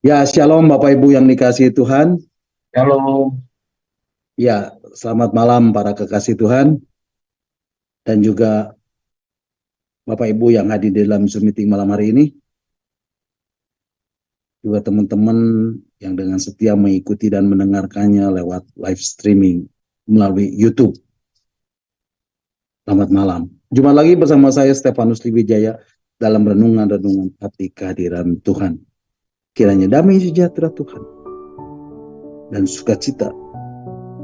Ya, shalom Bapak Ibu yang dikasihi Tuhan. Shalom. Ya, selamat malam para kekasih Tuhan. Dan juga Bapak Ibu yang hadir di dalam Zoom meeting malam hari ini. Juga teman-teman yang dengan setia mengikuti dan mendengarkannya lewat live streaming melalui YouTube. Selamat malam. Jumpa lagi bersama saya Stefanus Liwijaya dalam renungan-renungan hati kehadiran Tuhan. Kiranya damai sejahtera Tuhan dan sukacita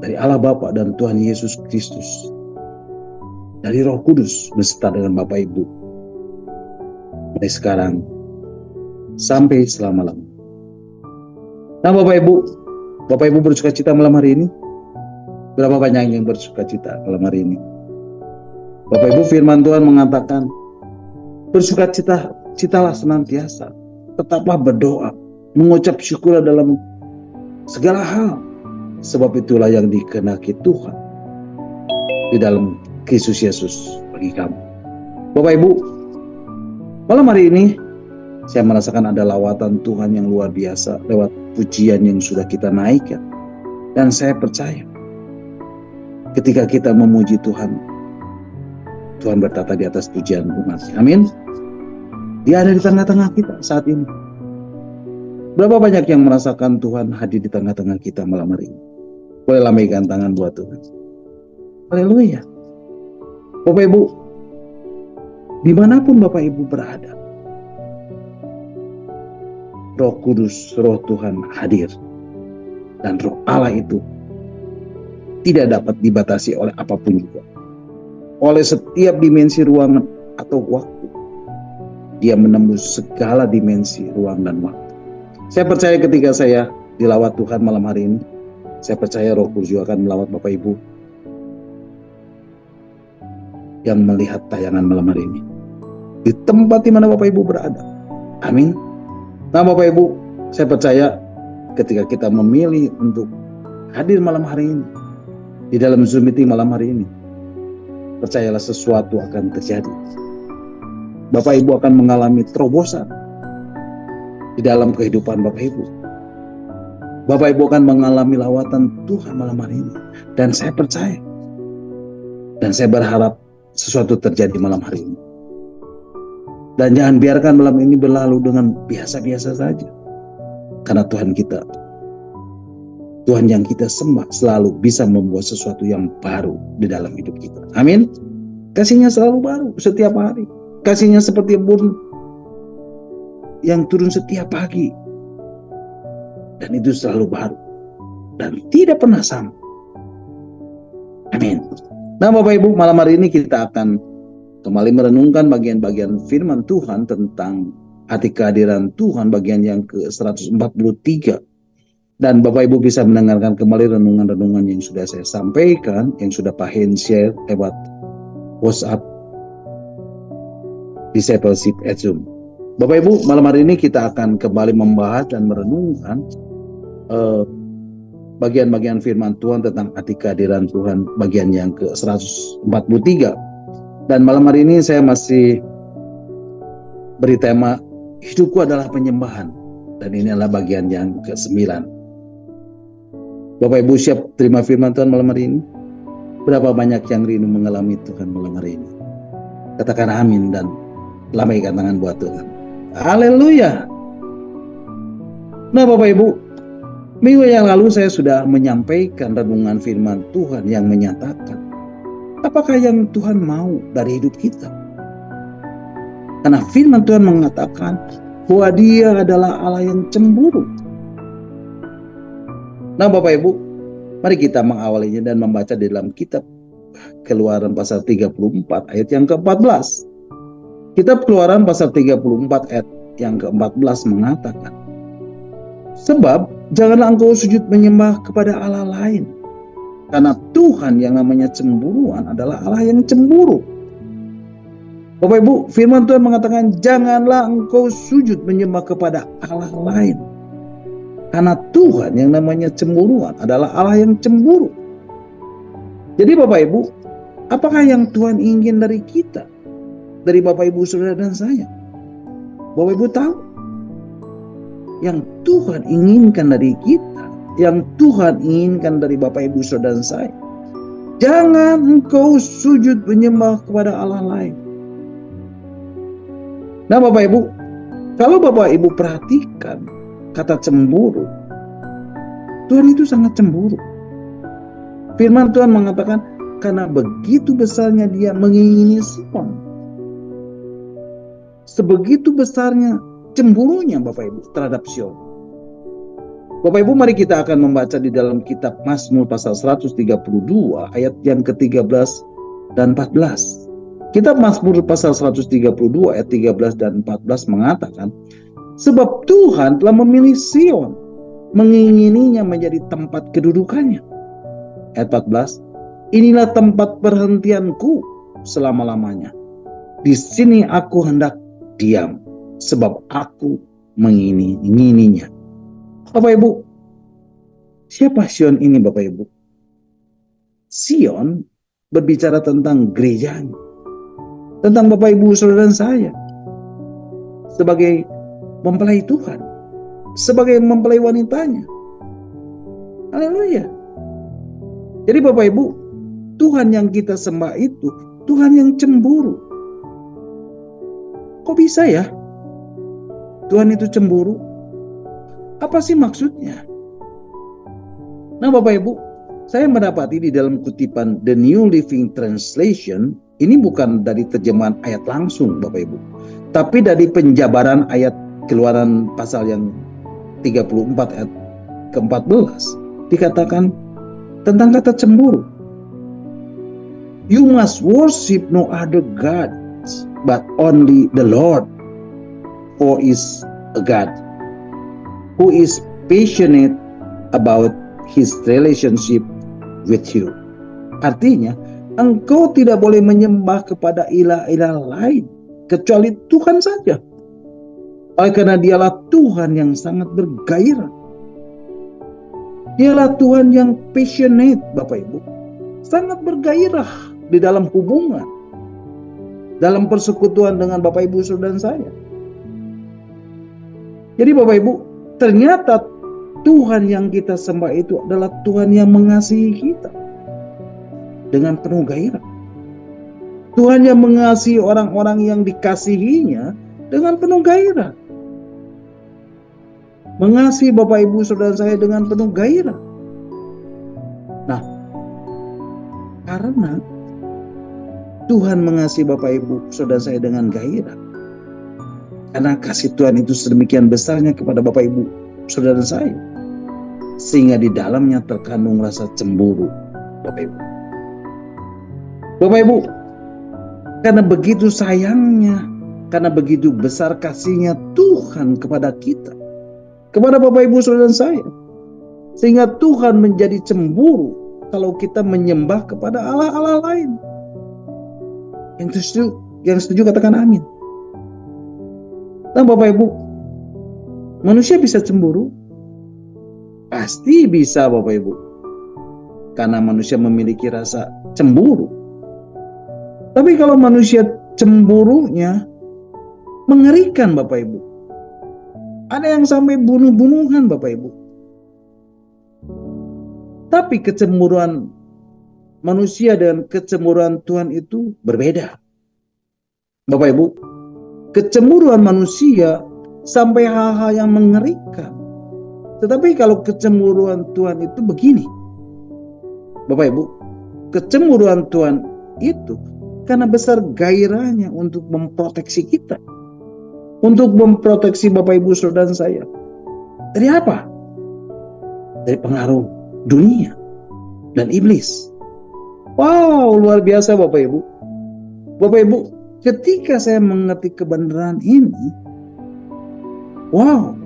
dari Allah Bapa dan Tuhan Yesus Kristus, dari Roh Kudus beserta dengan Bapak Ibu, mulai sekarang sampai selama-lamanya. Nah Bapak Ibu bersukacita malam hari ini? Berapa banyak yang bersukacita malam hari ini? Bapak Ibu, firman Tuhan mengatakan, bersukacitalah senantiasa, tetaplah berdoa, mengucap syukur dalam segala hal, sebab itulah yang dikehendaki Tuhan di dalam Kristus Yesus bagi kamu. Bapak Ibu, malam hari ini saya merasakan ada lawatan Tuhan yang luar biasa lewat pujian yang sudah kita naikkan. Dan saya percaya ketika kita memuji Tuhan, Tuhan bertata di atas pujian umatnya. Amin. Dia ada di tengah-tengah kita saat ini. Berapa banyak yang merasakan Tuhan hadir di tengah-tengah kita malam hari ini? Boleh lambaikan tangan buat Tuhan. Haleluya. Bapak Ibu, dimanapun Bapak Ibu berada, Roh Kudus, Roh Tuhan hadir. Dan Roh Allah itu tidak dapat dibatasi oleh apapun juga. Oleh setiap dimensi ruangan atau waktu. Dia menembus segala dimensi ruang dan waktu. Saya percaya ketika saya dilawat Tuhan malam hari ini, saya percaya Roh Kudus juga akan melawat Bapak Ibu yang melihat tayangan malam hari ini. Di tempat di mana Bapak Ibu berada. Amin. Nah Bapak Ibu, saya percaya ketika kita memilih untuk hadir malam hari ini, di dalam Zoom meeting malam hari ini, percayalah sesuatu akan terjadi. Bapak Ibu akan mengalami terobosan di dalam kehidupan Bapak Ibu. Bapak Ibu akan mengalami lawatan Tuhan malam hari ini. Dan saya percaya, dan saya berharap sesuatu terjadi malam hari ini. Dan jangan biarkan malam ini berlalu dengan biasa-biasa saja. Karena Tuhan kita, Tuhan yang kita sembah selalu bisa membuat sesuatu yang baru di dalam hidup kita. Amin. Kasihnya selalu baru setiap hari. Kasihnya seperti embun yang turun setiap pagi. Dan itu selalu baru. Dan tidak pernah sama. Amin. Nah Bapak Ibu, malam hari ini kita akan kembali merenungkan bagian-bagian firman Tuhan tentang hati kehadiran Tuhan bagian yang ke-143. Dan Bapak Ibu bisa mendengarkan kembali renungan-renungan yang sudah saya sampaikan, yang sudah Pak Hen share lewat WhatsApp Discipleship at Zoom. Bapak Ibu, malam hari ini kita akan kembali membahas dan merenungkan bagian-bagian firman Tuhan tentang hati kehadiran Tuhan bagian yang ke-143. Dan malam hari ini saya masih beri tema hidupku adalah penyembahan. Dan ini adalah bagian yang ke-9. Bapak Ibu siap terima firman Tuhan malam hari ini? Berapa banyak yang rindu mengalami Tuhan malam hari ini? Katakan amin dan lambaikan tangan buat Tuhan. Haleluya. Nah Bapak Ibu, minggu yang lalu saya sudah menyampaikan renungan firman Tuhan yang menyatakan apakah yang Tuhan mau dari hidup kita. Karena firman Tuhan mengatakan bahwa Dia adalah Allah yang cemburu. Nah Bapak Ibu, mari kita mengawalinya dan membaca di dalam kitab Keluaran pasal 34 ayat yang ke-14. Kitab Keluaran pasal 34 ayat yang ke-14 mengatakan, sebab janganlah engkau sujud menyembah kepada Allah lain. Karena Tuhan yang namanya cemburuan adalah Allah yang cemburu. Bapak Ibu, firman Tuhan mengatakan janganlah engkau sujud menyembah kepada Allah lain. Karena Tuhan yang namanya cemburuan adalah Allah yang cemburu. Jadi Bapak Ibu, apakah yang Tuhan ingin dari kita? Dari Bapak Ibu Saudara dan saya? Bapak Ibu tahu? yang Tuhan inginkan dari kita, yang Tuhan inginkan dari Bapak Ibu Saudara saya. Jangan engkau sujud menyembah kepada Allah lain. Nah Bapak Ibu, kalau Bapak Ibu perhatikan kata cemburu, Tuhan itu sangat cemburu. Firman Tuhan mengatakan, karena begitu besarnya dia mengingini Sion. Sebegitu besarnya cemburunya Bapak Ibu terhadap Sion. Bapak Ibu, mari kita akan membaca di dalam kitab Mazmur pasal 132 ayat yang ke-13 dan 14. Kitab Mazmur pasal 132 ayat 13 dan 14 mengatakan, sebab Tuhan telah memilih Sion, mengingininya menjadi tempat kedudukannya. Ayat 14, inilah tempat perhentianku selama-lamanya. Di sini aku hendak diam, sebab aku mengingininya. Bapak Ibu, siapa Sion ini Bapak Ibu? Sion berbicara tentang gerejanya, tentang Bapak Ibu Saudara saya, sebagai mempelai Tuhan, sebagai mempelai wanitanya. Haleluya. Jadi Bapak Ibu, Tuhan yang kita sembah itu Tuhan yang cemburu. Kok bisa ya Tuhan itu cemburu? Apa sih maksudnya? Nah Bapak Ibu, saya mendapati di dalam kutipan The New Living Translation, ini bukan dari terjemahan ayat langsung Bapak Ibu, tapi dari penjabaran ayat Keluaran pasal yang 34 ayat ke-14, dikatakan tentang kata cemburu. You must worship no other gods but only the Lord, for is a God who is passionate about his relationship with you. Artinya, engkau tidak boleh menyembah kepada ilah-ilah lain kecuali Tuhan saja. Oleh karena dialah Tuhan yang sangat bergairah. Dialah Tuhan yang passionate Bapak Ibu. Sangat bergairah di dalam hubungan, dalam persekutuan dengan Bapak Ibu Saudara saya. Jadi Bapak Ibu, ternyata Tuhan yang kita sembah itu adalah Tuhan yang mengasihi kita dengan penuh gairah. Tuhan yang mengasihi orang-orang yang dikasihinya dengan penuh gairah. Mengasihi Bapak Ibu Saudara saya dengan penuh gairah. Nah, karena Tuhan mengasihi Bapak Ibu Saudara saya dengan gairah, karena kasih Tuhan itu sedemikian besarnya kepada Bapak Ibu Saudara saya, sehingga di dalamnya terkandung rasa cemburu Bapak Ibu. Bapak Ibu, karena begitu sayangnya, karena begitu besar kasihnya Tuhan kepada kita, kepada Bapak Ibu Saudara saya, sehingga Tuhan menjadi cemburu kalau kita menyembah kepada Allah-Allah lain. Yang setuju katakan amin. Nah Bapak Ibu, manusia bisa cemburu? Pasti bisa Bapak Ibu, karena manusia memiliki rasa cemburu. Tapi kalau manusia cemburunya mengerikan Bapak Ibu, ada yang sampai bunuh-bunuhan Bapak Ibu. Tapi kecemburuan manusia dan kecemburuan Tuhan itu berbeda. Bapak Ibu, kecemburuan manusia sampai hal-hal yang mengerikan. Tetapi kalau kecemburuan Tuhan itu begini. Bapak Ibu, kecemburuan Tuhan itu karena besar gairahnya untuk memproteksi kita. Untuk memproteksi Bapak Ibu Saudara saya. Dari apa? Dari pengaruh dunia dan iblis. Wow, luar biasa Bapak Ibu. Bapak Ibu, ketika saya mengerti kebenaran ini, wow,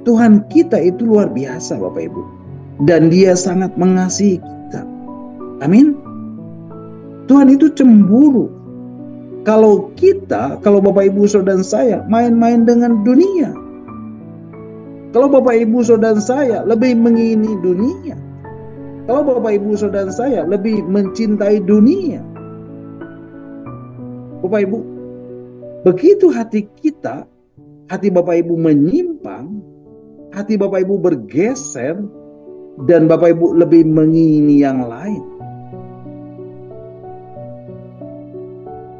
Tuhan kita itu luar biasa Bapak Ibu. Dan Dia sangat mengasihi kita. Amin. Tuhan itu cemburu kalau Bapak Ibu Saudara saya main-main dengan dunia. Kalau Bapak Ibu Saudara saya lebih mengingini dunia. Kalau Bapak Ibu Saudara saya lebih mencintai dunia. Bapak Ibu, begitu hati kita, hati Bapak Ibu menyimpang, hati Bapak Ibu bergeser dan Bapak Ibu lebih mengingini yang lain.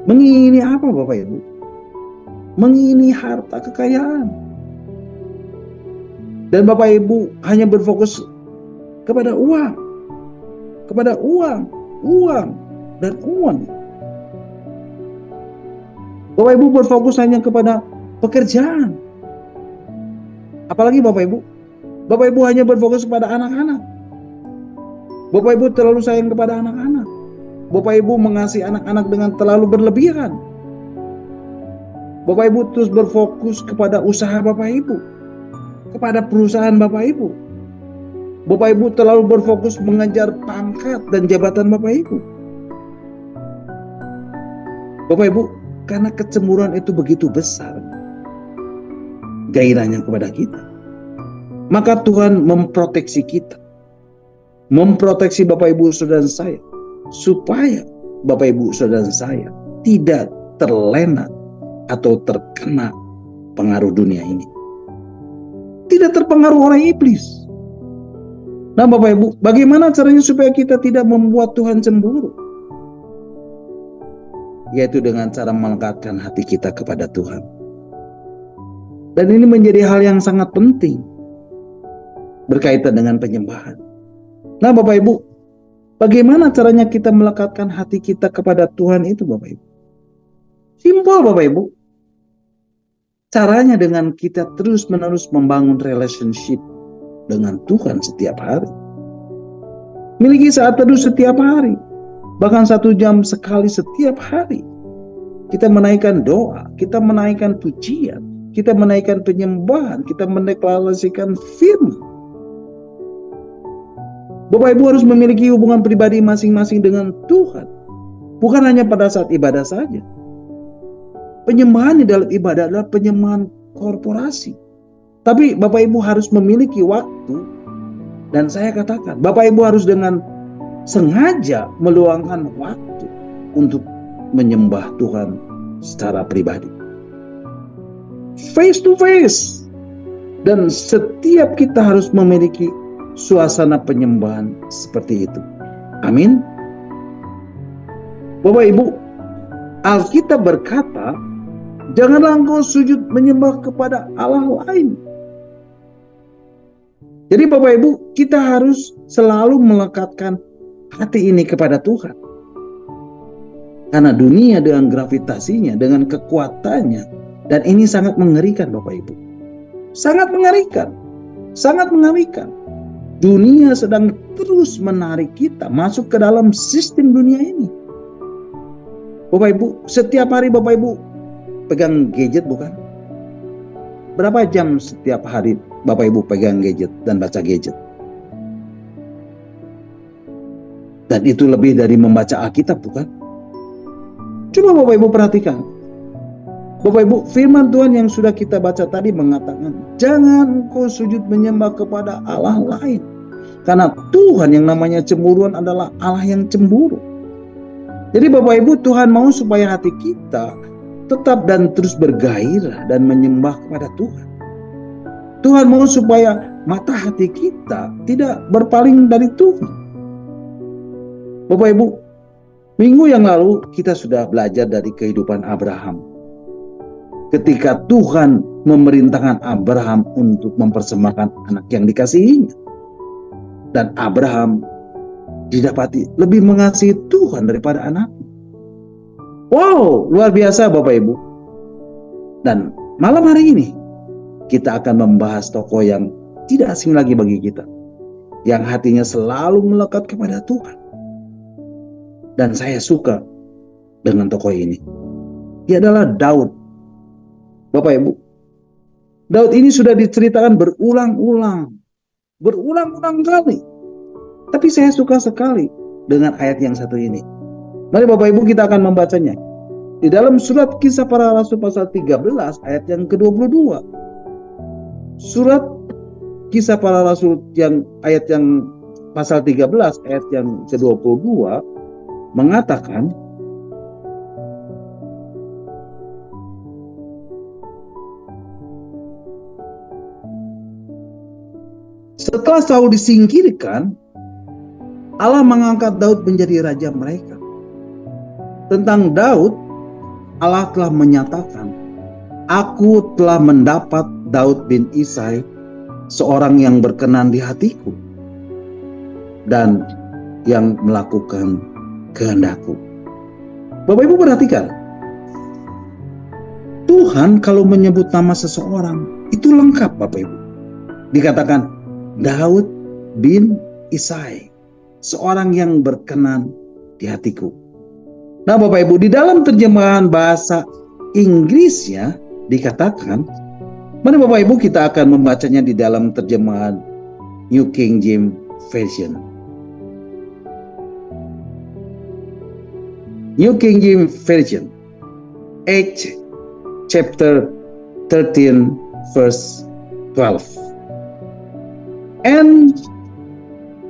Mengingini apa Bapak Ibu? Mengingini harta kekayaan. Dan Bapak Ibu hanya berfokus kepada uang. Kepada uang, uang, dan uang. Bapak Ibu berfokus hanya kepada pekerjaan. Apalagi Bapak Ibu? Bapak Ibu hanya berfokus kepada anak-anak. Bapak Ibu terlalu sayang kepada anak-anak. Bapak Ibu mengasihi anak-anak dengan terlalu berlebihan. Bapak Ibu terus berfokus kepada usaha Bapak Ibu, kepada perusahaan Bapak Ibu. Bapak Ibu terlalu berfokus mengejar pangkat dan jabatan Bapak Ibu. Bapak Ibu, karena kecemburuan itu begitu besar gairahnya kepada kita, maka Tuhan memproteksi kita, memproteksi Bapak Ibu saudara saya, supaya Bapak Ibu saudara saya tidak terlena atau terkena pengaruh dunia ini, tidak terpengaruh oleh iblis. Nah Bapak Ibu, bagaimana caranya supaya kita tidak membuat Tuhan cemburu? Yaitu dengan cara melekatkan hati kita kepada Tuhan. Dan ini menjadi hal yang sangat penting berkaitan dengan penyembahan. Nah Bapak Ibu, bagaimana caranya kita melekatkan hati kita kepada Tuhan itu Bapak Ibu? Simpel Bapak Ibu. Caranya dengan kita terus-menerus membangun relationship dengan Tuhan setiap hari. Miliki saat teduh setiap hari. Bahkan 1 jam sekali setiap hari. Kita menaikkan doa, kita menaikkan pujian, kita menaikkan penyembahan, kita mendeklarasikan firman. Bapak Ibu harus memiliki hubungan pribadi masing-masing dengan Tuhan. Bukan hanya pada saat ibadah saja. Penyembahan di dalam ibadah adalah penyembahan korporasi. Tapi Bapak Ibu harus memiliki waktu. Dan saya katakan, Bapak Ibu harus dengan sengaja meluangkan waktu untuk menyembah Tuhan secara pribadi. Face to face. Dan setiap kita harus memiliki suasana penyembahan seperti itu. Amin. Bapak Ibu, Alkitab berkata, janganlah engkau sujud menyembah kepada Allah lain. Jadi Bapak Ibu, kita harus selalu melekatkan hati ini kepada Tuhan. Karena dunia dengan gravitasinya, dengan kekuatannya, dan ini sangat mengerikan Bapak Ibu. Sangat mengerikan. Sangat mengerikan. Dunia sedang terus menarik kita masuk ke dalam sistem dunia ini. Bapak Ibu, setiap hari Bapak Ibu pegang gadget bukan? Berapa jam setiap hari Bapak Ibu pegang gadget dan baca gadget? Dan itu lebih dari membaca Alkitab bukan? Coba Bapak Ibu perhatikan. Bapak Ibu, firman Tuhan yang sudah kita baca tadi mengatakan, jangan engkau sujud menyembah kepada Allah lain. Karena Tuhan yang namanya cemburuan adalah Allah yang cemburu. Jadi Bapak Ibu, Tuhan mau supaya hati kita tetap dan terus bergairah dan menyembah kepada Tuhan. Tuhan mau supaya mata hati kita tidak berpaling dari Tuhan. Bapak Ibu, minggu yang lalu kita sudah belajar dari kehidupan Abraham. Ketika Tuhan memerintahkan Abraham untuk mempersembahkan anak yang dikasihinya. Dan Abraham didapati lebih mengasihi Tuhan daripada anaknya. Wow, luar biasa Bapak Ibu. Dan malam hari ini kita akan membahas tokoh yang tidak asing lagi bagi kita. Yang hatinya selalu melekat kepada Tuhan. Dan saya suka dengan tokoh ini. Dia adalah Daud. Bapak Ibu, Daud ini sudah diceritakan berulang-ulang. Berulang-ulang kali. Tapi saya suka sekali dengan ayat yang satu ini. Mari Bapak Ibu kita akan membacanya. Di dalam surat Kisah Para Rasul pasal 13 ayat yang ke-22. Surat Kisah Para Rasul yang ayat yang pasal 13 ayat yang ke-22 mengatakan, Setelah Saul disingkirkan, Allah mengangkat Daud menjadi raja mereka. Tentang Daud, Allah telah menyatakan, "Aku telah mendapat Daud bin Isai, seorang yang berkenan di hatiku dan yang melakukan kehendakku." Bapak Ibu perhatikan, Tuhan kalau menyebut nama seseorang itu lengkap Bapak Ibu. Dikatakan Daud bin Isai, seorang yang berkenan di hatiku. Nah Bapak Ibu, di dalam terjemahan bahasa Inggrisnya dikatakan, mana Bapak Ibu kita akan membacanya di dalam terjemahan New King James Version. New King James Version, Acts chapter 13 verse 12. And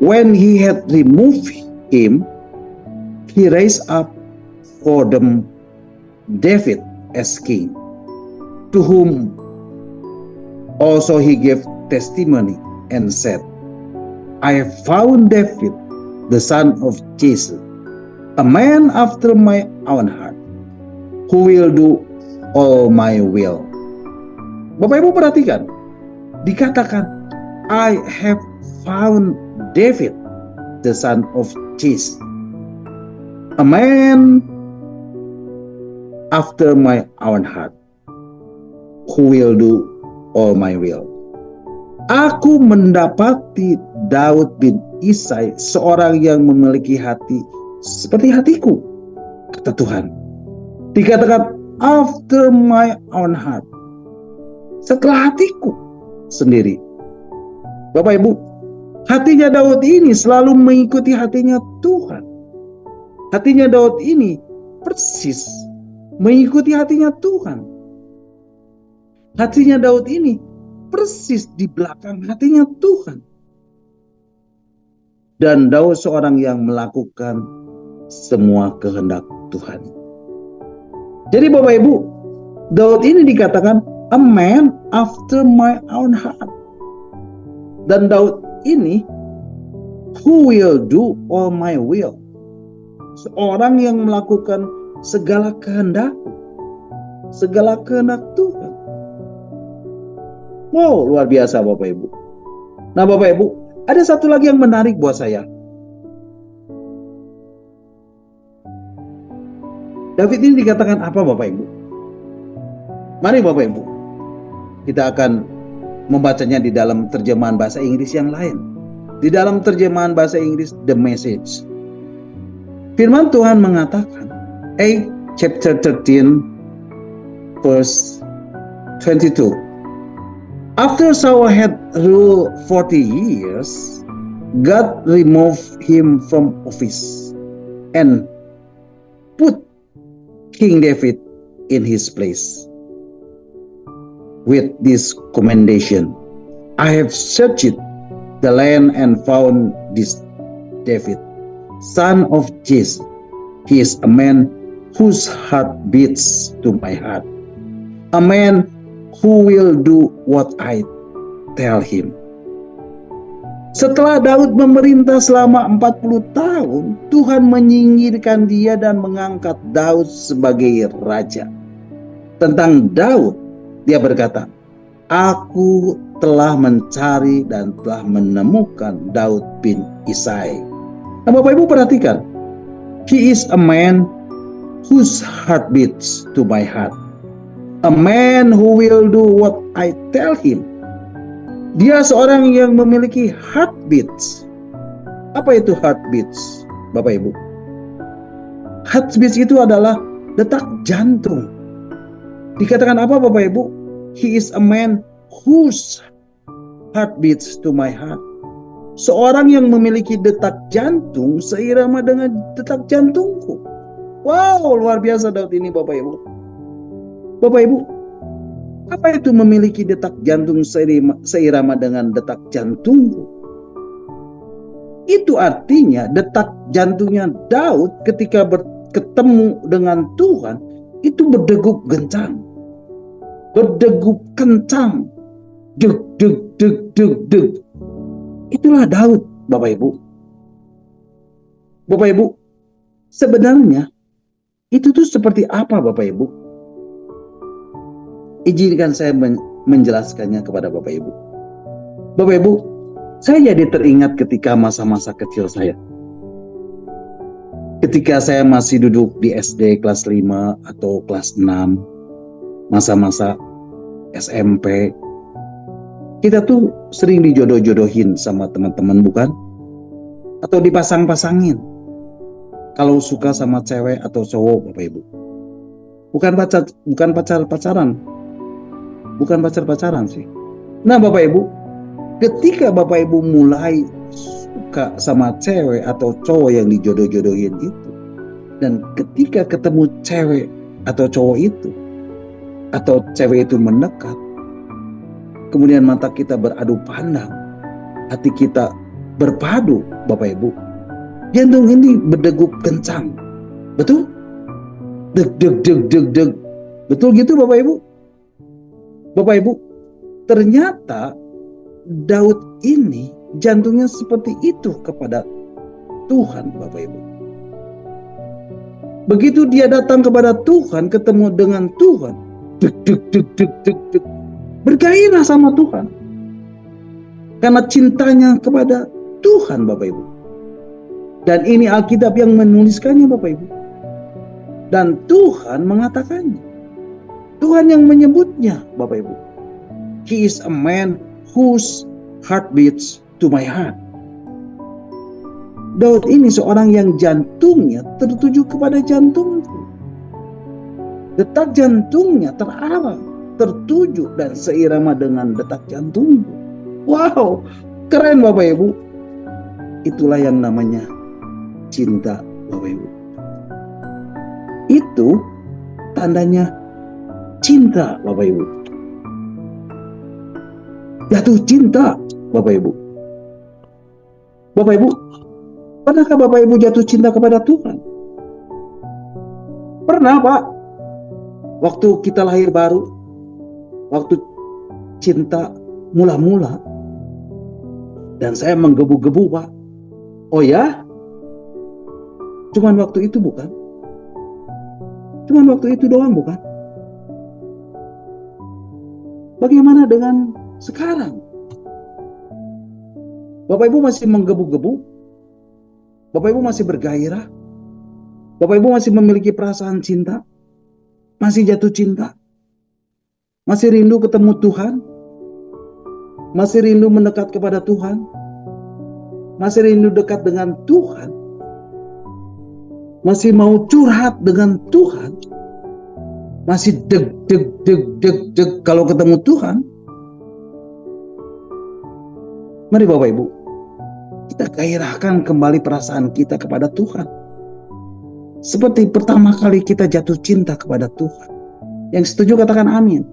when he had removed him, he raised up for them David as king, to whom also he gave testimony and said, I have found David, the son of Jesse, a man after my own heart, who will do all my will. Bapak Ibu perhatikan, dikatakan, I have found David, the son of Jesse, a man after my own heart, who will do all my will. Aku mendapati Daud bin Isai, seorang yang memiliki hati seperti hatiku, kata Tuhan. Dikatakan after my own heart, setelah hatiku sendiri. Bapak Ibu, hatinya Daud ini selalu mengikuti hatinya Tuhan. Hatinya Daud ini persis mengikuti hatinya Tuhan. Hatinya Daud ini persis di belakang hatinya Tuhan. Dan Daud seorang yang melakukan semua kehendak Tuhan. Jadi Bapak Ibu, Daud ini dikatakan a man after my own heart. Dan Daud ini who will do all my will. Seorang yang melakukan segala kehendak Tuhan. Wow, luar biasa Bapak Ibu. Nah Bapak Ibu, ada satu lagi yang menarik buat saya. David ini dikatakan apa Bapak Ibu? Mari Bapak Ibu, kita akan membacanya di dalam terjemahan bahasa Inggris yang lain. Di dalam terjemahan bahasa Inggris The Message, firman Tuhan mengatakan, chapter 13 verse 22. After Saul had ruled 40 years, God removed him from office and put King David in his place with this commendation, I have searched the land and found this David, son of Jesse. He is a man whose heart beats to my heart, a man who will do what I tell him. Setelah Daud memerintah selama 40 tahun, Tuhan menyingkirkan dia dan mengangkat Daud sebagai raja. Tentang Daud, dia berkata, aku telah mencari dan telah menemukan Daud bin Isai. Nah Bapak Ibu perhatikan, he is a man whose heart beats to my heart, a man who will do what I tell him. Dia seorang yang memiliki heartbeats. Apa itu heartbeats, Bapak Ibu? Heartbeats itu adalah detak jantung. Dikatakan apa Bapak Ibu? He is a man whose heart beats to my heart. Seorang yang memiliki detak jantung seirama dengan detak jantungku. Wow, luar biasa Daud ini Bapak Ibu. Bapak Ibu, apa itu memiliki detak jantung seirama dengan detak jantungku? Itu artinya detak jantungnya Daud ketika ketemu dengan Tuhan itu berdegup kencang, berdegup kencang, deg deg deg deg deg. Itulah Daud, Bapak Ibu. Bapak Ibu, sebenarnya itu tuh seperti apa, Bapak Ibu? Izinkan saya menjelaskannya kepada Bapak Ibu. Bapak Ibu, saya jadi teringat ketika masa-masa kecil saya. Ketika saya masih duduk di SD kelas 5 atau kelas 6, masa-masa SMP, kita tuh sering dijodoh-jodohin sama teman-teman, bukan? Atau dipasang-pasangin. Kalau suka sama cewek atau cowok, Bapak Ibu. Bukan pacar-pacaran sih. Nah, Bapak Ibu, ketika Bapak Ibu mulai suka sama cewek atau cowok yang dijodoh-jodohin itu, dan ketika ketemu cewek atau cowok itu, atau cewek itu mendekat, kemudian mata kita beradu pandang, hati kita berpadu, Bapak Ibu, jantung ini berdegup kencang. Betul? Deg deg deg deg deg. Betul gitu, Bapak Ibu? Bapak Ibu, ternyata Daud ini jantungnya seperti itu kepada Tuhan, Bapak Ibu. Begitu dia datang kepada Tuhan, ketemu dengan Tuhan, deg deg deg deg deg deg, bergairah sama Tuhan. Karena cintanya kepada Tuhan, Bapak Ibu. Dan ini Alkitab yang menuliskannya, Bapak Ibu. Dan Tuhan mengatakannya. Tuhan yang menyebutnya, Bapak Ibu. He is a man whose heart beats to my heart. Daud ini seorang yang jantungnya tertuju kepada jantungku. Detak jantungnya terarah, tertuju dan seirama dengan detak jantungku. Wow, keren Bapak Ibu. Itulah yang namanya cinta, Bapak Ibu. Itu tandanya cinta, Bapak Ibu. Jatuh cinta, Bapak Ibu. Bapak Ibu, pernahkah Bapak Ibu jatuh cinta kepada Tuhan? Pernah, Pak. Waktu kita lahir baru, waktu cinta mula-mula, dan saya menggebu-gebu, Pak. Oh ya? Cuman waktu itu bukan? Cuman waktu itu doang bukan? Bagaimana dengan sekarang? Bapak Ibu masih menggebu-gebu? Bapak Ibu masih bergairah? Bapak Ibu masih memiliki perasaan cinta? Masih jatuh cinta? Masih rindu ketemu Tuhan? Masih rindu mendekat kepada Tuhan? Masih rindu dekat dengan Tuhan? Masih mau curhat dengan Tuhan? Masih deg deg deg deg deg kalau ketemu Tuhan? Mari Bapak Ibu, kita gairahkan kembali perasaan kita kepada Tuhan. Seperti pertama kali kita jatuh cinta kepada Tuhan. Yang setuju katakan amin.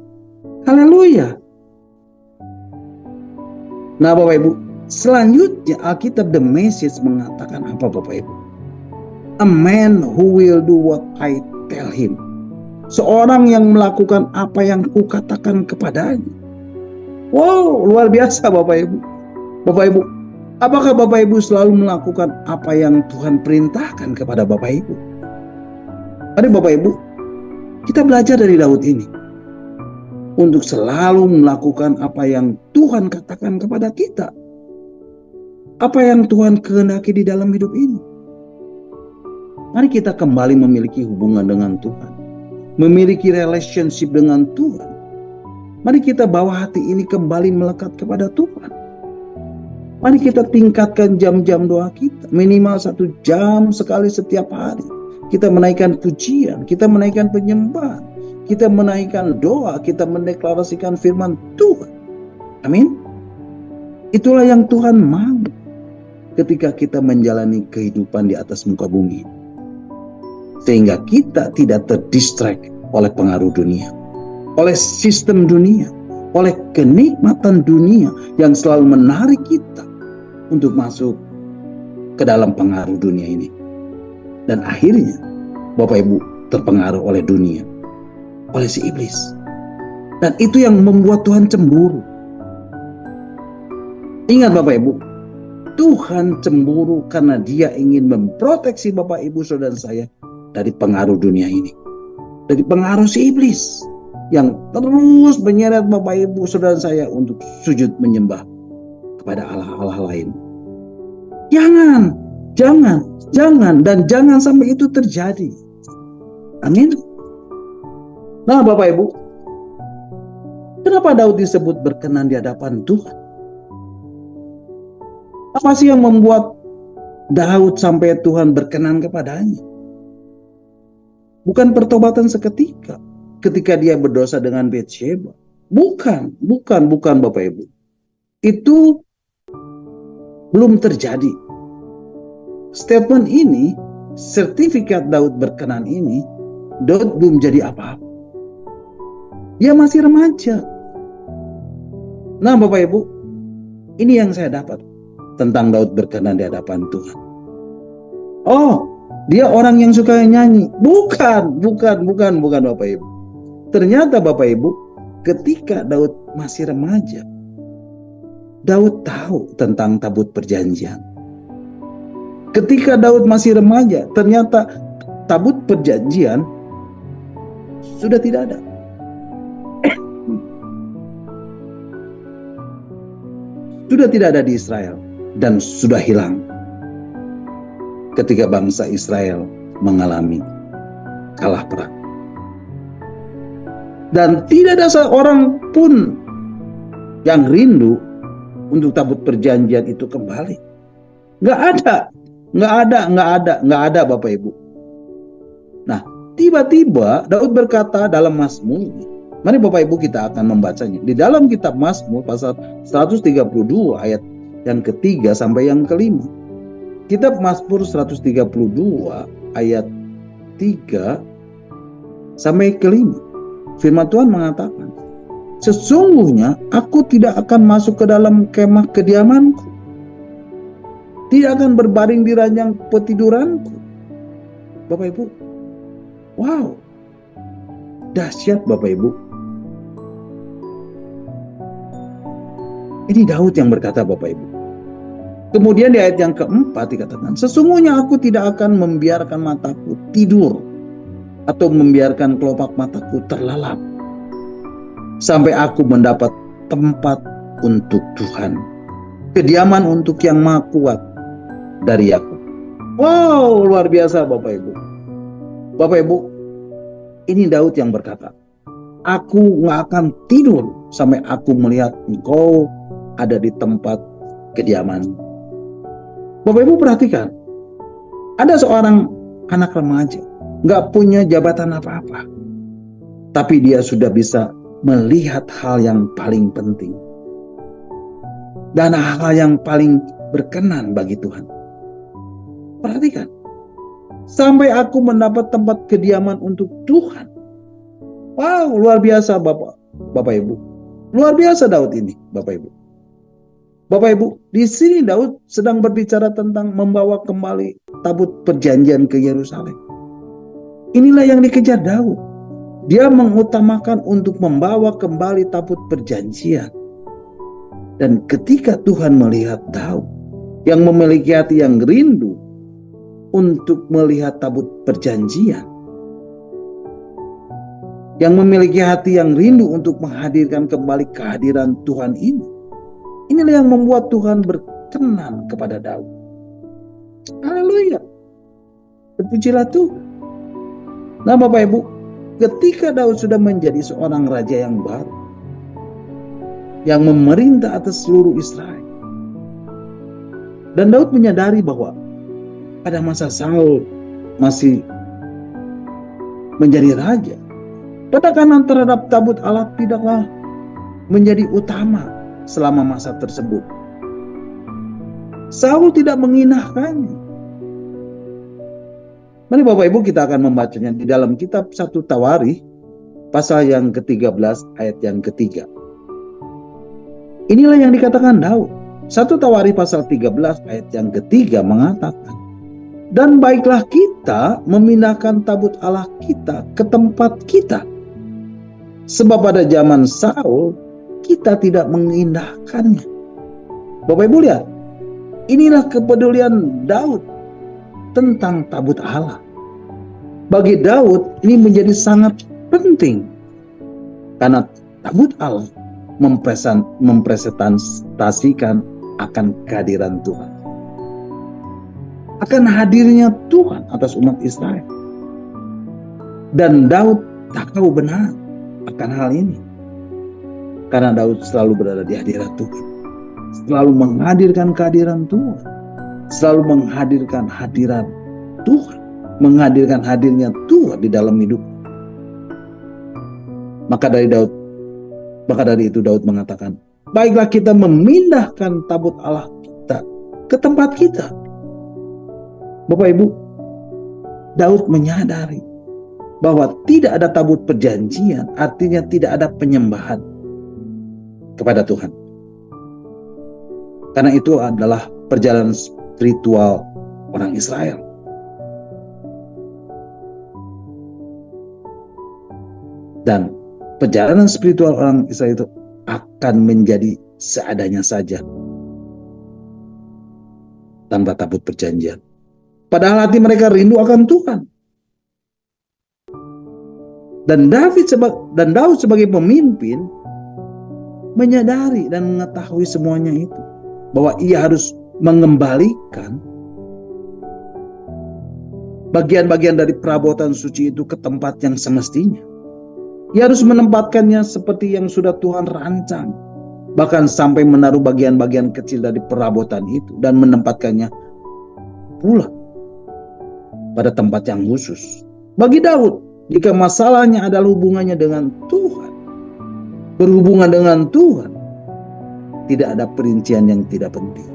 Haleluya. Nah Bapak Ibu, selanjutnya Alkitab The Message mengatakan apa Bapak Ibu? A man who will do what I tell him. Seorang yang melakukan apa yang kukatakan kepadanya. Wow, luar biasa Bapak Ibu. Bapak Ibu, apakah Bapak Ibu selalu melakukan apa yang Tuhan perintahkan kepada Bapak Ibu? Mari Bapak Ibu, kita belajar dari Daud ini. Untuk selalu melakukan apa yang Tuhan katakan kepada kita. Apa yang Tuhan kehendaki di dalam hidup ini. Mari kita kembali memiliki hubungan dengan Tuhan. Memiliki relationship dengan Tuhan. Mari kita bawa hati ini kembali melekat kepada Tuhan. Mari kita tingkatkan jam-jam doa kita. Minimal 1 jam sekali setiap hari. Kita menaikkan pujian. Kita menaikkan penyembahan. Kita menaikkan doa. Kita mendeklarasikan firman Tuhan. Amin. Itulah yang Tuhan mau. Ketika kita menjalani kehidupan di atas muka bumi. Sehingga kita tidak terdistract oleh pengaruh dunia. Oleh sistem dunia. Oleh kenikmatan dunia yang selalu menarik kita untuk masuk ke dalam pengaruh dunia ini. Dan akhirnya Bapak Ibu terpengaruh oleh dunia. Oleh si iblis. Dan itu yang membuat Tuhan cemburu. Ingat Bapak Ibu, Tuhan cemburu karena Dia ingin memproteksi Bapak Ibu Saudara saya dari pengaruh dunia ini, dari pengaruh si iblis yang terus menyeret Bapak Ibu Saudara saya untuk sujud menyembah kepada Allah-Allah lain. Jangan dan sampai itu terjadi. Amin. Nah, Bapak Ibu, kenapa Daud disebut berkenan di hadapan Tuhan? Apa sih yang membuat Daud sampai Tuhan berkenan kepadanya? Bukan pertobatan seketika ketika dia berdosa dengan Batsheba. Bukan Bapak Ibu. Itu belum terjadi. Statement ini, sertifikat Daud berkenan ini, Daud belum jadi apa-apa. Dia masih remaja. Nah, Bapak Ibu, ini yang saya dapat tentang Daud berkenan di hadapan Tuhan. Oh, dia orang yang suka nyanyi. Bukan Bapak Ibu. Ternyata Bapak Ibu, ketika Daud masih remaja, Daud tahu tentang tabut perjanjian. Ketika Daud masih remaja, ternyata tabut perjanjian sudah tidak ada. Sudah tidak ada di Israel dan sudah hilang ketika bangsa Israel mengalami kalah perang. Dan tidak ada seorang pun yang rindu untuk tabut perjanjian itu kembali. Nggak ada Bapak Ibu. Nah, tiba-tiba Daud berkata dalam Mazmur, mari Bapak Ibu kita akan membacanya. Di dalam kitab Mazmur pasal 132 ayat yang ketiga sampai yang kelima. Kitab Mazmur 132 ayat 3 sampai kelima. Firman Tuhan mengatakan, sesungguhnya aku tidak akan masuk ke dalam kemah kediamanku, tidak akan berbaring di ranjang petiduranku. Bapak Ibu, wow, dahsyat Bapak Ibu. Ini Daud yang berkata Bapak Ibu. Kemudian di ayat yang keempat dikatakan, sesungguhnya aku tidak akan membiarkan mataku tidur atau membiarkan kelopak mataku terlelap sampai aku mendapat tempat untuk Tuhan, kediaman untuk yang maha kuat dari Yakub. Wow, luar biasa Bapak Ibu. Bapak Ibu, ini Daud yang berkata, aku gak akan tidur sampai aku melihat engkau ada di tempat kediaman. Bapak Ibu perhatikan, ada seorang anak remaja, gak punya jabatan apa-apa, tapi dia sudah bisa melihat hal yang paling penting dan hal yang paling berkenan bagi Tuhan. Perhatikan, sampai aku mendapat tempat kediaman untuk Tuhan. Wow, luar biasa Bapak Ibu. Luar biasa Daud ini, Bapak Ibu. Bapak Ibu, di sini Daud sedang berbicara tentang membawa kembali tabut perjanjian ke Yerusalem. Inilah yang dikejar Daud. Dia mengutamakan untuk membawa kembali tabut perjanjian. Dan ketika Tuhan melihat Daud yang memiliki hati yang rindu untuk melihat tabut perjanjian, yang memiliki hati yang rindu untuk menghadirkan kembali kehadiran Tuhan ini, inilah yang membuat Tuhan berkenan kepada Daud. Haleluya. Terpujilah Tuhan. Nah Bapak Ibu, ketika Daud sudah menjadi seorang raja yang baru, yang memerintah atas seluruh Israel, dan Daud menyadari bahwa pada masa Saul masih menjadi raja, penekanan terhadap tabut Allah tidaklah menjadi utama selama masa tersebut. Saul tidak menginahkannya. Mari Bapak Ibu kita akan membacanya di dalam kitab 1 Tawarikh pasal yang ke-13 ayat yang ketiga. Inilah yang dikatakan Daud. 1 Tawarikh pasal 13 ayat yang ketiga mengatakan, dan baiklah kita memindahkan tabut Allah kita ke tempat kita, sebab pada zaman Saul kita tidak mengindahkannya. Bapak Ibu lihat, Inilah kepedulian Daud tentang tabut Allah. Bagi Daud ini menjadi sangat penting karena tabut Allah mempresentasikan akan kehadiran Tuhan, akan hadirnya Tuhan atas umat Israel. Dan Daud tahu benar akan hal ini karena Daud selalu berada di hadirat Tuhan, selalu menghadirkan kehadiran Tuhan, selalu menghadirkan hadirat Tuhan, menghadirkan hadirnya Tuhan di dalam hidup. Maka dari itu Daud mengatakan, baiklah kita memindahkan tabut Allah kita ke tempat kita. Bapak Ibu, Daud menyadari bahwa tidak ada tabut perjanjian, artinya tidak ada penyembahan kepada Tuhan. Karena itu adalah perjalanan spiritual orang Israel. Dan perjalanan spiritual orang Israel itu akan menjadi seadanya saja tanpa tabut perjanjian. Padahal hati mereka rindu akan Tuhan. Dan Daud sebagai pemimpin menyadari dan mengetahui semuanya itu, bahwa ia harus mengembalikan bagian-bagian dari perabotan suci itu ke tempat yang semestinya. Ia harus menempatkannya seperti yang sudah Tuhan rancang, bahkan sampai menaruh bagian-bagian kecil dari perabotan itu dan menempatkannya pula pada tempat yang khusus. Bagi Daud, jika masalahnya adalah hubungannya dengan Tuhan, berhubungan dengan Tuhan, tidak ada perincian yang tidak penting.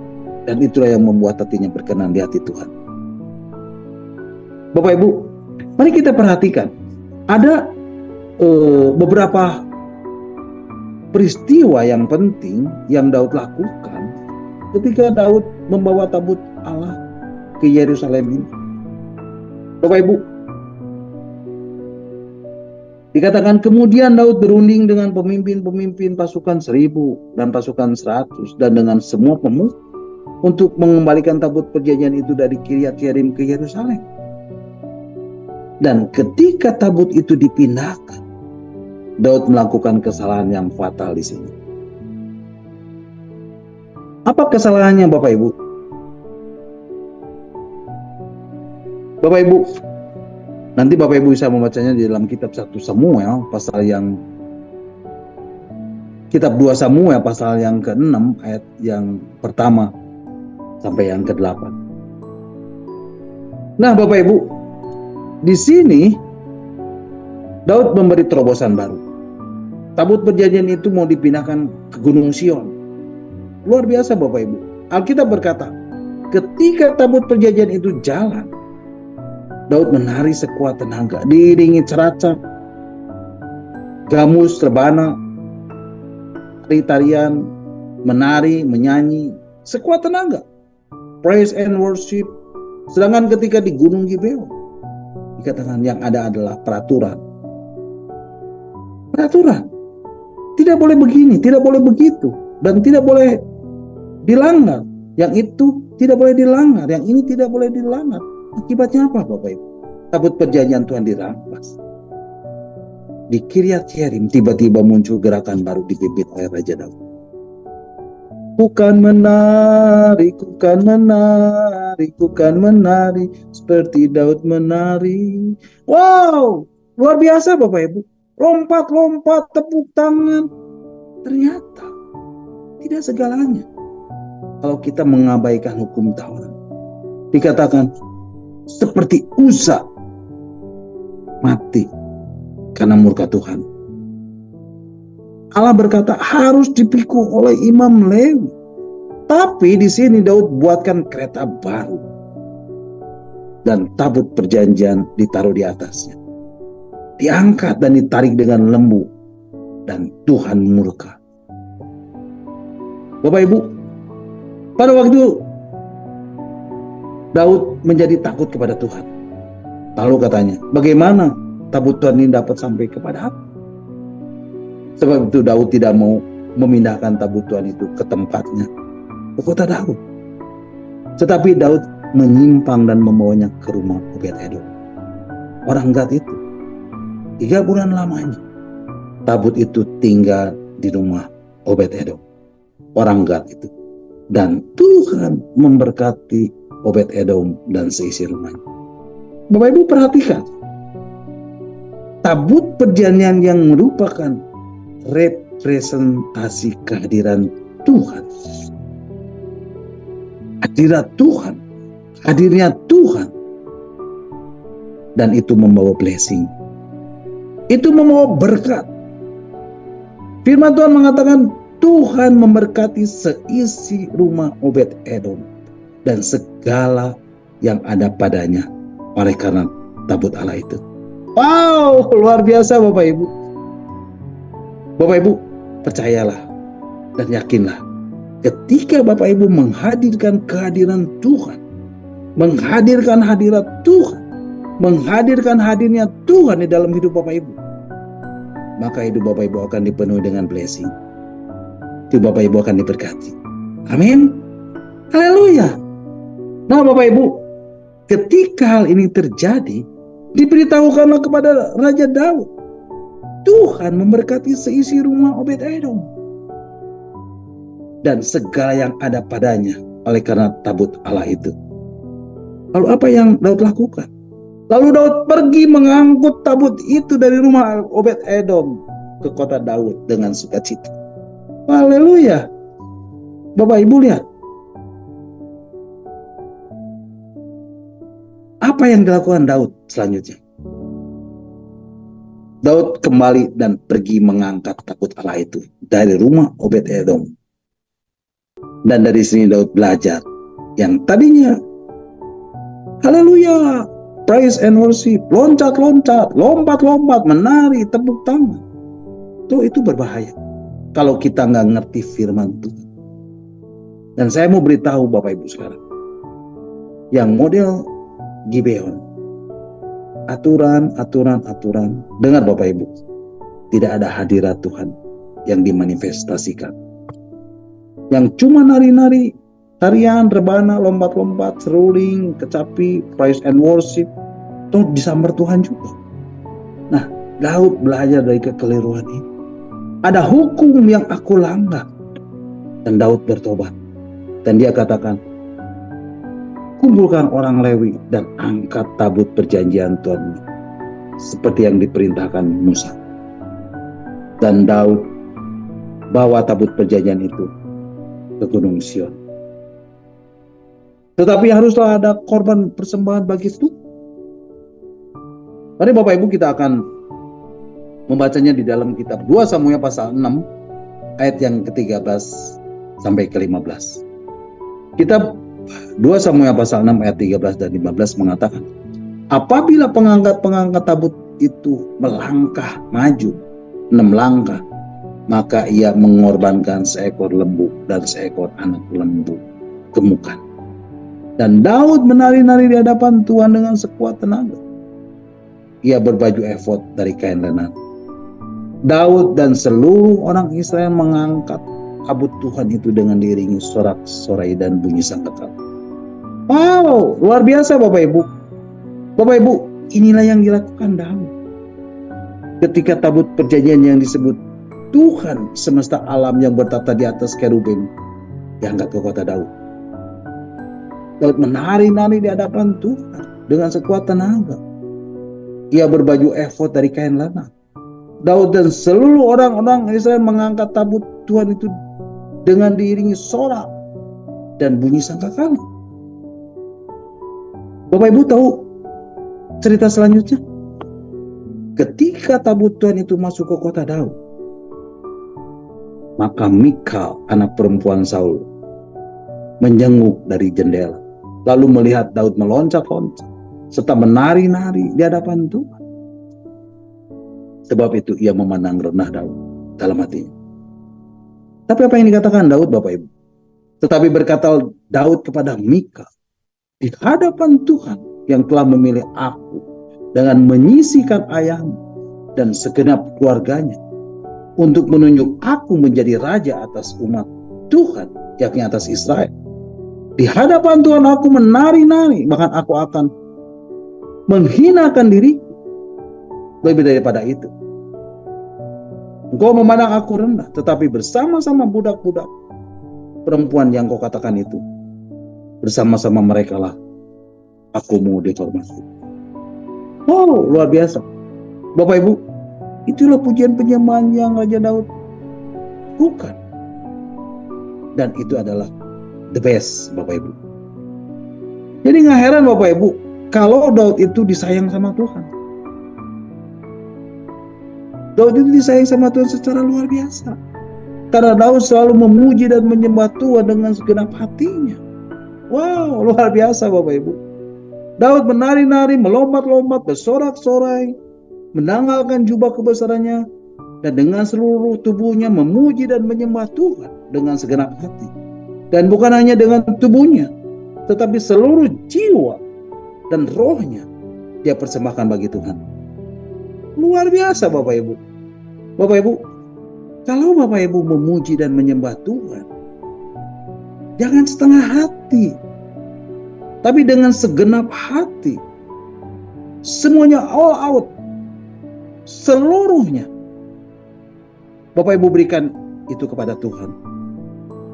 Dan itulah yang membuat hatinya berkenan di hati Tuhan. Bapak Ibu, mari kita perhatikan. Ada beberapa peristiwa yang penting yang Daud lakukan ketika Daud membawa tabut Allah ke Yerusalem ini. Bapak Ibu, dikatakan kemudian Daud berunding dengan pemimpin-pemimpin pasukan 1000 dan pasukan 100 dan dengan semua pemuka untuk mengembalikan tabut perjanjian itu dari Kiryat Yearim ke Yerusalem. Dan ketika tabut itu dipindahkan, Daud melakukan kesalahan yang fatal di sini. Apa kesalahannya, Bapak Ibu? Bapak Ibu, nanti Bapak Ibu bisa membacanya di dalam kitab 1 Samuel kitab 2 Samuel pasal yang ke-6 ayat yang pertama sampai yang ke-8. Nah, Bapak Ibu, di sini Daud memberi terobosan baru. Tabut perjanjian itu mau dipindahkan ke Gunung Sion. Luar biasa Bapak Ibu. Alkitab berkata, ketika tabut perjanjian itu jalan, Daud menari sekuat tenaga, diiringi ceracap, gamus, rebana, tari-tarian, menari, menyanyi, sekuat tenaga. Praise and worship. Sedangkan ketika di Gunung Gibeon, dikatakan yang ada adalah peraturan. Tidak boleh begini, tidak boleh begitu, dan tidak boleh dilanggar. Yang itu tidak boleh dilanggar, yang ini tidak boleh dilanggar. Akibatnya apa Bapak Ibu? Tabut perjanjian Tuhan dirampas. Di Kiryat Yearim tiba-tiba muncul gerakan baru dipimpin oleh Raja Daud. Bukan menari, seperti Daud menari. Wow, luar biasa Bapak Ibu. Lompat-lompat, tepuk tangan. Ternyata tidak segalanya. Kalau kita mengabaikan hukum Taurat, dikatakan seperti Uza mati karena murka Tuhan. Allah berkata harus dipikul oleh Imam Lewi. Tapi di sini Daud buatkan kereta baru dan tabut perjanjian ditaruh di atasnya. Diangkat dan ditarik dengan lembut dan Tuhan murka. Bapak Ibu, pada waktu Daud menjadi takut kepada Tuhan, lalu katanya, bagaimana tabut Tuhan ini dapat sampai kepada aku? Sebab itu Daud tidak mau memindahkan tabut Tuhan itu ke tempatnya, ke kota Daud. Tetapi Daud menyimpang dan membawanya ke rumah Obed-Edom, orang Gad itu. 3 bulan lamanya tabut itu tinggal di rumah Obed-Edom, orang Gad itu. Dan Tuhan memberkati Obed-Edom dan seisi rumahnya. Bapak Ibu perhatikan, tabut perjanjian yang merupakan representasi kehadiran Tuhan. Hadirat Tuhan, hadirnya Tuhan. Dan itu membawa blessing. Itu membawa berkat. Firman Tuhan mengatakan Tuhan memberkati seisi rumah Obed-Edom dan segala yang ada padanya oleh karena tabut Allah itu. Wow, luar biasa Bapak Ibu. Bapak Ibu, percayalah dan yakinlah, ketika Bapak Ibu menghadirkan kehadiran Tuhan, menghadirkan hadirat Tuhan, menghadirkan hadirnya Tuhan di dalam hidup Bapak Ibu, maka hidup Bapak Ibu akan dipenuhi dengan blessing. Hidup Bapak Ibu akan diberkati. Amin. Haleluya. Nah Bapak Ibu, ketika hal ini terjadi, diberitahukanlah kepada Raja Daud, Tuhan memberkati seisi rumah Obed-Edom dan segala yang ada padanya oleh karena tabut Allah itu. Lalu apa yang Daud lakukan? Lalu Daud pergi mengangkut tabut itu dari rumah Obed-Edom ke kota Daud dengan sukacita. Haleluya. Bapak Ibu lihat, apa yang dilakukan Daud selanjutnya? Daud kembali dan pergi mengangkat tabut Allah itu dari rumah Obed-Edom. Dan dari sini Daud belajar yang tadinya haleluya, praise and worship, loncat-loncat, lompat-lompat, menari, tepuk tangan. Itu berbahaya kalau kita nggak ngerti firman Tuhan. Dan saya mau beritahu Bapak Ibu sekarang, yang model Gibeon, aturan, dengar Bapak Ibu, tidak ada hadirat Tuhan yang dimanifestasikan. Yang cuma nari-nari, tarian, rebana, lompat-lompat, seruling, kecapi, praise and worship, itu disambar Tuhan juga. Nah, Daud belajar dari kekeliruan ini. Ada hukum yang aku langgar. Dan Daud bertobat. Dan dia katakan, kumpulkan orang Lewi dan angkat tabut perjanjian Tuhan seperti yang diperintahkan Musa. Dan Daud bawa tabut perjanjian itu ke Gunung Sion. Tetapi haruslah ada korban persembahan bagi Tuhan. Mari Bapak Ibu kita akan membacanya di dalam kitab 2 Samuel pasal 6 ayat yang ke-13 sampai ke-15. Kitab 2 Samuel pasal 6 ayat 13 dan 15 mengatakan, apabila pengangkat-pengangkat tabut itu melangkah maju 6 langkah, maka ia mengorbankan seekor lembu dan seekor anak lembu gemukan. Dan Daud menari-nari di hadapan Tuhan dengan sekuat tenaga. Ia berbaju efod dari kain lenan. Daud dan seluruh orang Israel mengangkat tabut Tuhan itu dengan diiringi sorak-sorai dan bunyi sangkakala. Wow, luar biasa Bapak Ibu. Bapak Ibu, inilah yang dilakukan Daud. Ketika tabut perjanjian yang disebut Tuhan semesta alam yang bertata di atas kerubim diangkat ke kota Daud. Daud menari-nari di hadapan Tuhan dengan sekuat tenaga. Ia berbaju efod dari kain lenan. Daud dan seluruh orang-orang Israel mengangkat tabut Tuhan itu dengan diiringi sorak dan bunyi sangkakala. Bapak Ibu tahu cerita selanjutnya? Ketika tabut Tuhan itu masuk ke kota Daud, maka Mikal, anak perempuan Saul, menjenguk dari jendela, lalu melihat Daud meloncat-loncat serta menari-nari di hadapan Tuhan. Sebab itu ia memandang rendah Daud dalam hatinya. Tapi apa yang dikatakan Daud Bapak Ibu? Tetapi berkata Daud kepada Mikal, di hadapan Tuhan yang telah memilih aku dengan menyisihkan ayahmu dan segenap keluarganya untuk menunjuk aku menjadi raja atas umat Tuhan, yakni atas Israel. Di hadapan Tuhan aku menari-nari, bahkan aku akan menghinakan diri. Lebih daripada itu, Engkau memandang aku rendah, tetapi bersama-sama budak-budak perempuan yang kau katakan itu, bersama-sama mereka lah aku mau dihormati. Oh, luar biasa. Bapak Ibu, itulah pujian penyembahan yang Raja Daud bukan. Dan itu adalah the best, Bapak Ibu. Jadi gak heran Bapak Ibu, kalau Daud itu disayang sama Tuhan. Daud itu disayang sama Tuhan secara luar biasa. Karena Daud selalu memuji dan menyembah Tuhan dengan segenap hatinya. Wow, luar biasa Bapak Ibu. Daud menari-nari, melompat-lompat, bersorak-sorai, menanggalkan jubah kebesarannya, dan dengan seluruh tubuhnya memuji dan menyembah Tuhan dengan segenap hati. Dan bukan hanya dengan tubuhnya, tetapi seluruh jiwa dan rohnya dia persembahkan bagi Tuhan. Luar biasa Bapak Ibu. Bapak Ibu, kalau Bapak Ibu memuji dan menyembah Tuhan, jangan setengah hati, tapi dengan segenap hati. Semuanya all out, seluruhnya. Bapak Ibu berikan itu kepada Tuhan.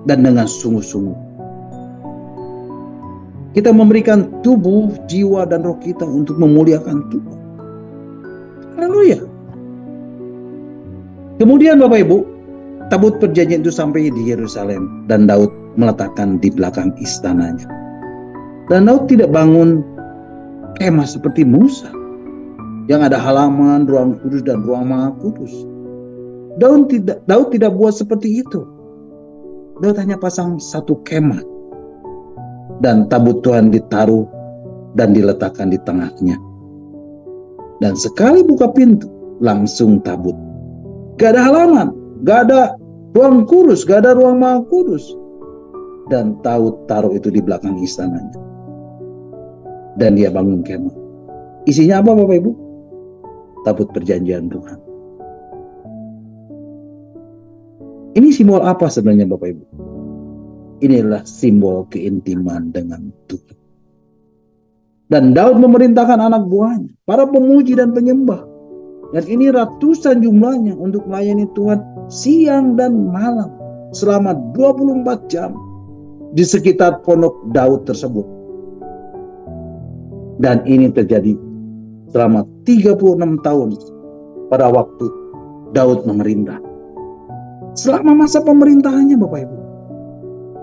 Dan dengan sungguh-sungguh. Kita memberikan tubuh, jiwa, dan roh kita untuk memuliakan Tuhan. Haleluya. Kemudian Bapak Ibu, tabut perjanjian itu sampai di Yerusalem. Dan Daud meletakkan di belakang istananya. Dan Daud tidak bangun kemah seperti Musa, yang ada halaman, ruang kudus, dan ruang maha kudus. Daud tidak buat seperti itu. Daud hanya pasang satu kemah. Dan tabut Tuhan ditaruh dan diletakkan di tengahnya. Dan sekali buka pintu, langsung tabut. Gak ada halaman, gak ada ruang kudus, gak ada ruang maha kudus. Dan Daud taruh itu di belakang istananya. Dan dia bangun kemah. Isinya apa Bapak Ibu? Tabut perjanjian Tuhan. Ini simbol apa sebenarnya Bapak Ibu? Inilah simbol keintiman dengan Tuhan. Dan Daud memerintahkan anak buahnya, para pemuji dan penyembah. Dan ini ratusan jumlahnya untuk melayani Tuhan siang dan malam selama 24 jam di sekitar pondok Daud tersebut. Dan ini terjadi selama 36 tahun pada waktu Daud memerintah. Selama masa pemerintahannya Bapak Ibu.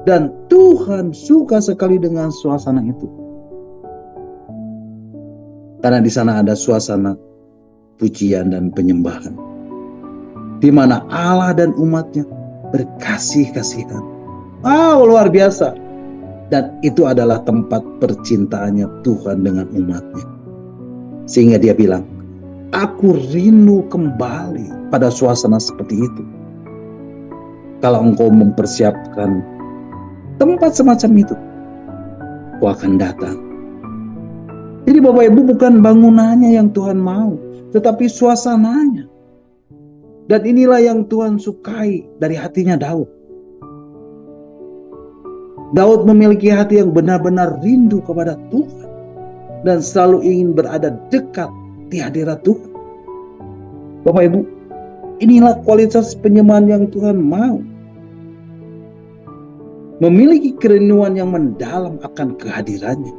Dan Tuhan suka sekali dengan suasana itu. Karena di sana ada suasana pujian dan penyembahan. Di mana Allah dan umatnya berkasih-kasihan. Wow, luar biasa. Dan itu adalah tempat percintaannya Tuhan dengan umatnya. Sehingga dia bilang, aku rindu kembali pada suasana seperti itu. Kalau engkau mempersiapkan tempat semacam itu, aku akan datang. Jadi Bapak Ibu, bukan bangunannya yang Tuhan mau, tetapi suasananya. Dan inilah yang Tuhan sukai dari hatinya Daud. Daud memiliki hati yang benar-benar rindu kepada Tuhan. Dan selalu ingin berada dekat di hadirat Tuhan. Bapak Ibu, inilah kualitas penyembahan yang Tuhan mau. Memiliki kerinduan yang mendalam akan kehadirannya.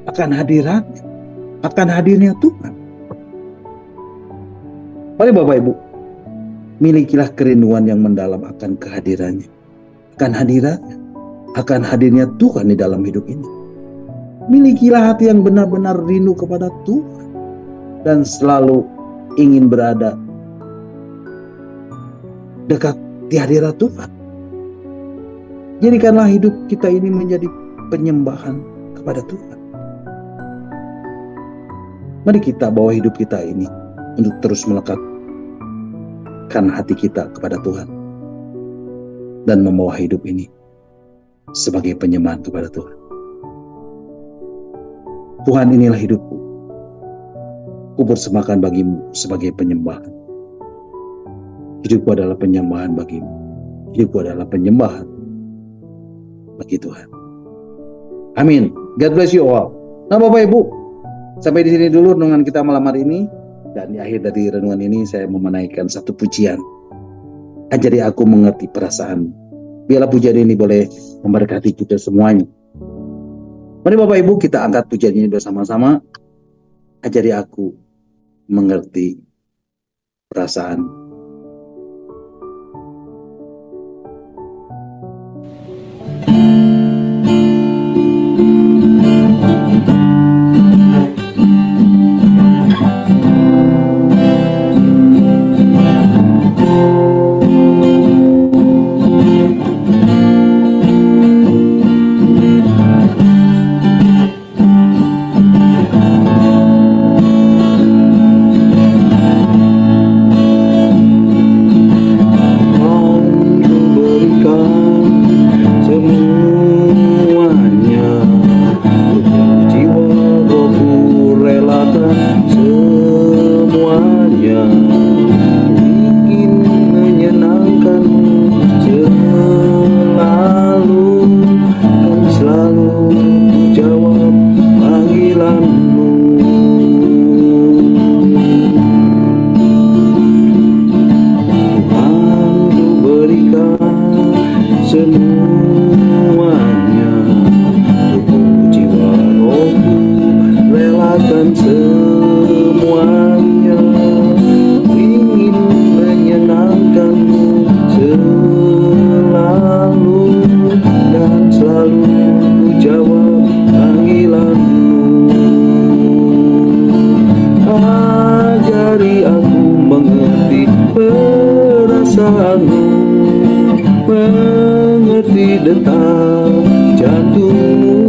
Akan hadiratnya. Akan hadirnya Tuhan. Mari Bapak Ibu, milikilah kerinduan yang mendalam akan kehadirannya. Akan hadiratnya. Akan hadirnya Tuhan di dalam hidup ini. Milikilah hati yang benar-benar rindu kepada Tuhan. Dan selalu ingin berada dekat di hadirat Tuhan. Jadikanlah hidup kita ini menjadi penyembahan kepada Tuhan. Mari kita bawa hidup kita ini untuk terus melekatkan hati kita kepada Tuhan. Dan membawa hidup ini sebagai penyembahan kepada Tuhan. Tuhan, inilah hidupku. Ku persembahkan bagimu sebagai penyembahan. Hidupku adalah penyembahan bagimu. Hidupku adalah penyembahan. bagi Tuhan. Amin. God bless you all. Nah Bapak Ibu, sampai di sini dulu renungan kita malam hari ini. Dan di akhir dari renungan ini saya menaikkan satu pujian. Ajari aku mengerti perasaan. Biarlah pujian ini boleh memberkati kita semuanya. Mari Bapak Ibu kita angkat pujian ini bersama-sama. Ajari aku mengerti perasaan. Semuanya tubuh jiwa rohku relakan semuanya, ingin menyenangkanmu selalu dan selalu ku jawab panggilanmu. Ajari aku mengerti perasaanmu, mengerti detak jantungmu.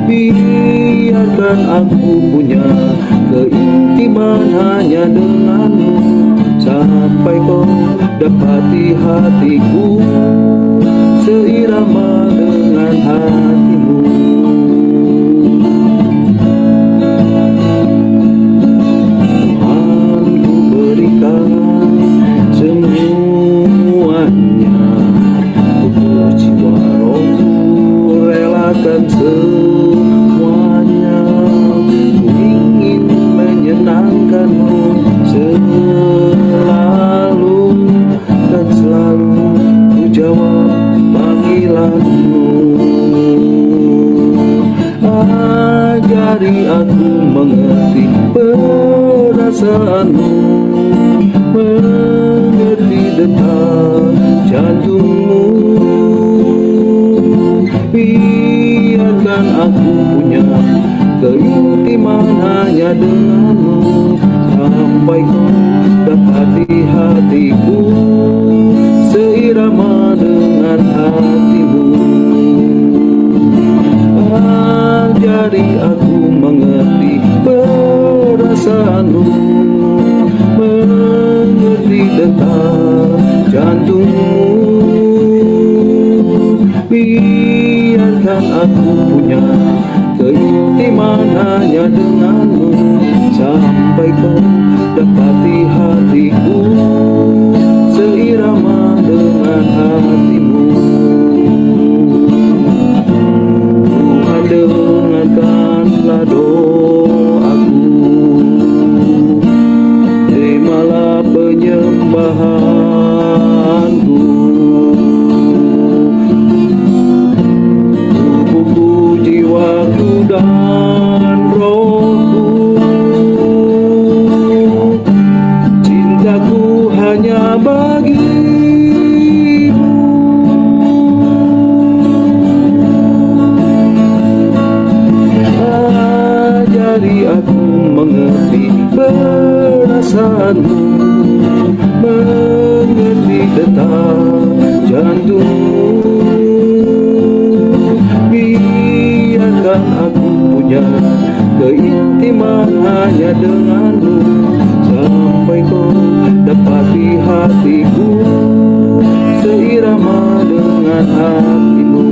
Biarkan aku punya keintiman hanya denganmu, sampai kau dapati hatiku seirama dengan hatimu. Tuhan, ku berikan semuanya, tubuh jiwa rohku relakan semuanya, ku ingin menyenangkanmu selalu dan selalu ku jawab panggilanmu. Ajari aku mengerti perasaanmu, mengerti detak jantungmu. Biarkan aku punya keintiman hanya denganmu, sampai kau dapati hatiku seirama dengan hatimu. Ajari aku mengerti perasaanmu, mengerti detak jantungmu. Biarkan aku punya keintiman hanya denganmu, sampai kau dapati hatiku seirama dengan hatimu. Tuhan, dengarkanlah doaku, terimalah penyembahanku. Tubuhku, jiwaku, dan rohku, cintaku hanya bagimu. Ajari aku mengerti perasaanmu, mengerti detak jantungmu. Biarkan aku punya keintiman hanya denganmu, sampai kau dapati hatiku seirama dengan hatimu.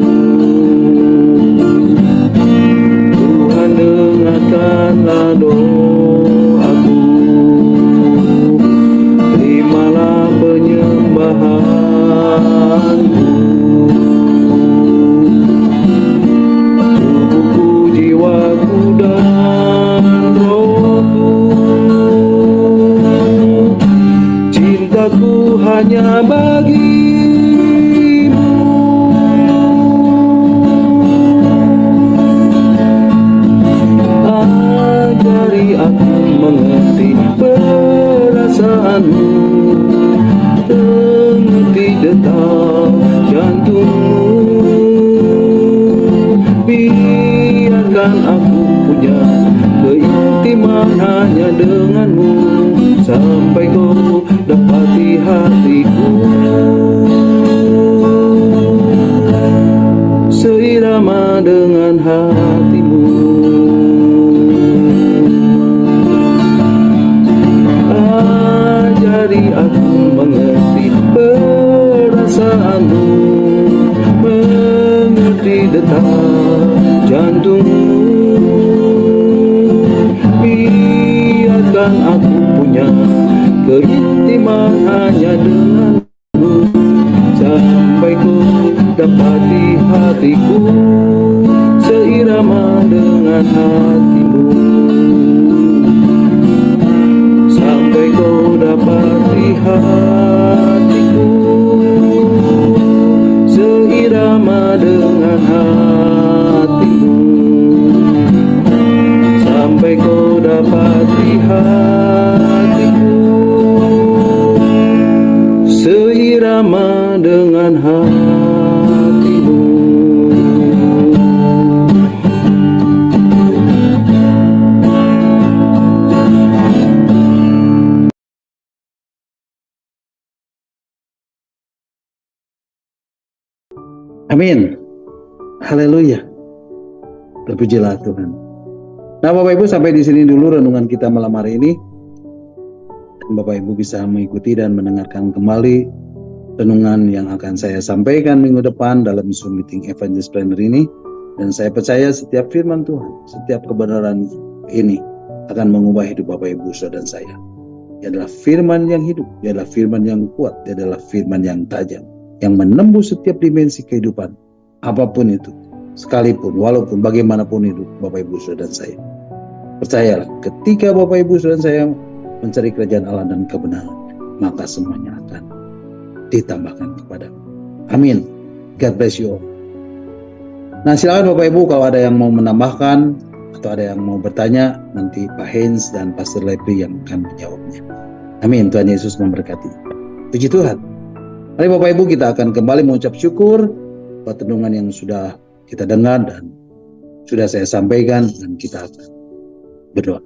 Tuhan, dengarkanlah doaku, terimalah penyembahanku. jantungmu. Biarkan aku punya keintiman hanya denganmu, sampai kau dapati hatiku. Seirama dengan hatimu. Ajari aku mengerti perasaanmu, mengerti detak jantungmu. Biarkan aku punya keintiman hanya denganmu, sampai ku dapati hatiku seirama dengan hatimu. Sampai kau dapati hatiku seirama dengan hatimu. Sampai kau dapati hatiku seirama dengan hatimu. Amin. Haleluya. Terpujilah Tuhan. Nah, Bapak Ibu, sampai di sini dulu renungan kita malam hari ini. Bapak Ibu bisa mengikuti dan mendengarkan kembali renungan yang akan saya sampaikan minggu depan dalam Zoom meeting Evangelist Planner ini. Dan saya percaya setiap firman Tuhan, setiap kebenaran ini akan mengubah hidup Bapak Ibu saudara dan saya. Dia adalah firman yang hidup, dia adalah firman yang kuat, dia adalah firman yang tajam, yang menembus setiap dimensi kehidupan, apapun itu, sekalipun, walaupun, bagaimanapun hidup Bapak Ibu saudara dan saya. Percayalah, ketika Bapak Ibu saudara dan saya mencari kerajaan Allah dan kebenaran, maka semuanya akan ditambahkan kepadamu. Amin. God bless you all. Nah, silakan Bapak Ibu kalau ada yang mau menambahkan atau ada yang mau bertanya, nanti Pak Hens dan Pastor Lepri yang akan menjawabnya. Amin. Tuhan Yesus memberkati. Puji Tuhan. Mari Bapak Ibu, kita akan kembali mengucap syukur buat renungan yang sudah kita dengar dan sudah saya sampaikan, dan kita akan berdoa.